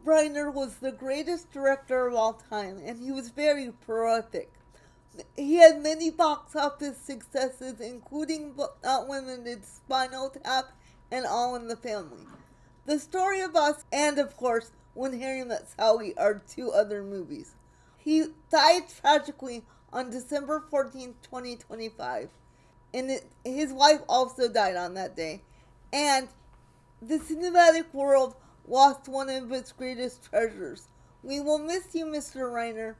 Reiner was the greatest director of all time, and he was very prolific. He had many box office successes, including but not limited Spinal Tap and All in the Family. The Story of Us and, of course, When Harry Met Sally are two other movies. He died tragically on December 14th, 2025, and his wife also died on that day. And the cinematic world lost one of its greatest treasures. We will miss you, Mr. Reiner,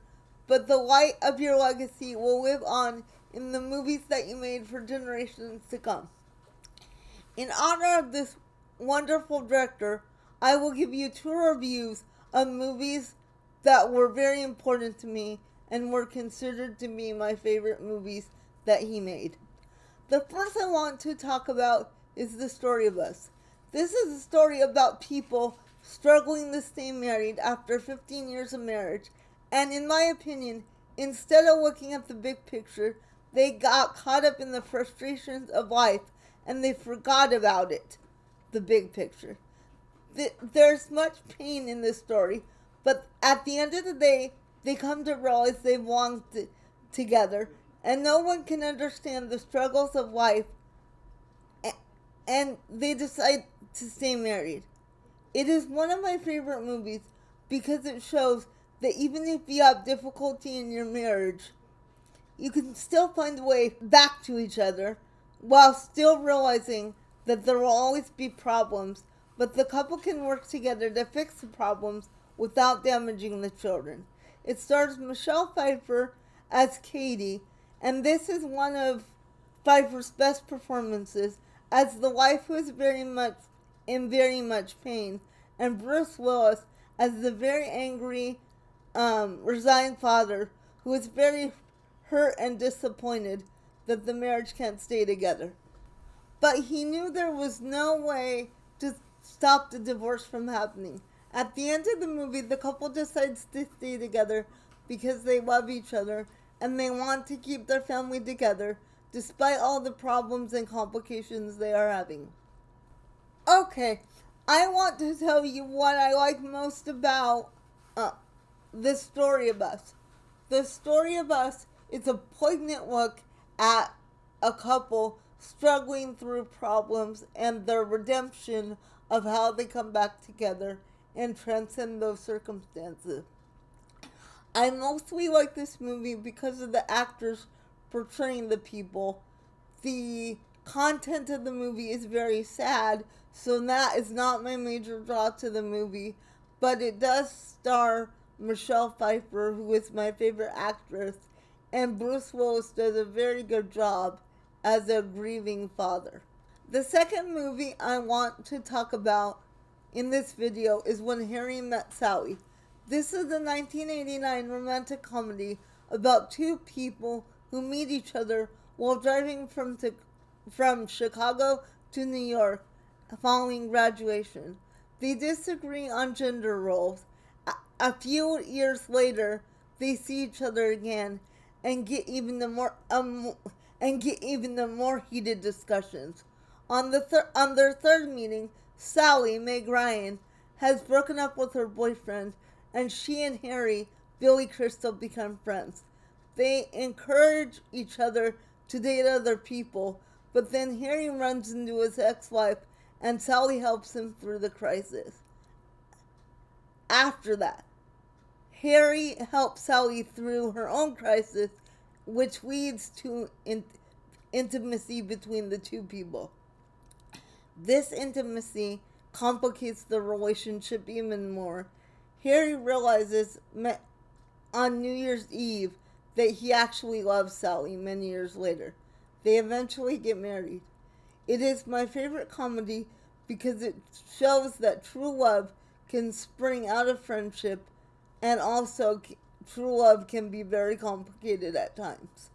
but the light of your legacy will live on in the movies that you made for generations to come. In honor of this wonderful director, I will give you two reviews of movies that were very important to me and were considered to be my favorite movies that he made. The first I want to talk about is The Story of Us. This is a story about people struggling to stay married after 15 years of marriage, and in my opinion, instead of looking at the big picture, they got caught up in the frustrations of life and they forgot about it, the big picture. There's much pain in this story, but at the end of the day, they come to realize they belong together, and no one can understand the struggles of life, and they decide to stay married. It is one of my favorite movies because it shows that even if you have difficulty in your marriage, you can still find a way back to each other while still realizing that there will always be problems, but the couple can work together to fix the problems without damaging the children. It stars Michelle Pfeiffer as Katie, and this is one of Pfeiffer's best performances as the wife who is very much pain, and Bruce Willis as the very angry, resigned father who is very hurt and disappointed that the marriage can't stay together. But he knew there was no way to stop the divorce from happening. At the end of the movie, the couple decides to stay together because they love each other and they want to keep their family together despite all the problems and complications they are having. Okay, I want to tell you what I like most about The Story of Us. The Story of Us is a poignant look at a couple struggling through problems and their redemption of how they come back together and transcend those circumstances. I mostly like this movie because of the actors portraying the people. The content of the movie is very sad, so that is not my major draw to the movie, but it does star Michelle Pfeiffer, who is my favorite actress, and Bruce Willis does a very good job as a grieving father. The second movie I want to talk about in this video is When Harry Met Sally. This is a 1989 romantic comedy about two people who meet each other while driving from Chicago to New York following graduation. They disagree on gender roles. A few years later, they see each other again and get even the more heated discussions. On their third meeting, Sally, Meg Ryan, has broken up with her boyfriend, and she and Harry, Billy Crystal, become friends. They encourage each other to date other people, but then Harry runs into his ex-wife, and Sally helps him through the crisis. After that, Harry helps Sally through her own crisis, which leads to intimacy between the two people. This intimacy complicates the relationship even more. Harry realizes on New Year's Eve that he actually loves Sally many years later. They eventually get married. It is my favorite comedy because it shows that true love can spring out of friendship, and also true love can be very complicated at times.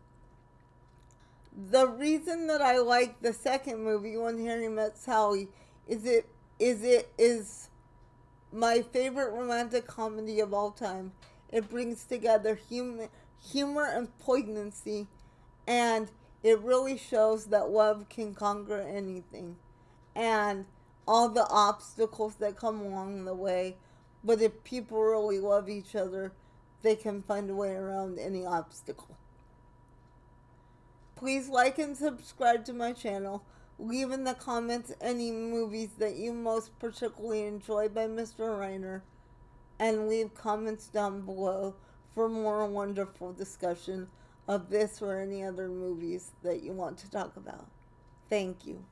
The reason that I like the second movie, When Harry Met Sally, is it is my favorite romantic comedy of all time. It brings together humor and poignancy, and it really shows that love can conquer anything, and all the obstacles that come along the way. But if people really love each other, they can find a way around any obstacle. Please like and subscribe to my channel. Leave in the comments any movies that you most particularly enjoy by Mr. Reiner. And leave comments down below for more wonderful discussion of this or any other movies that you want to talk about. Thank you.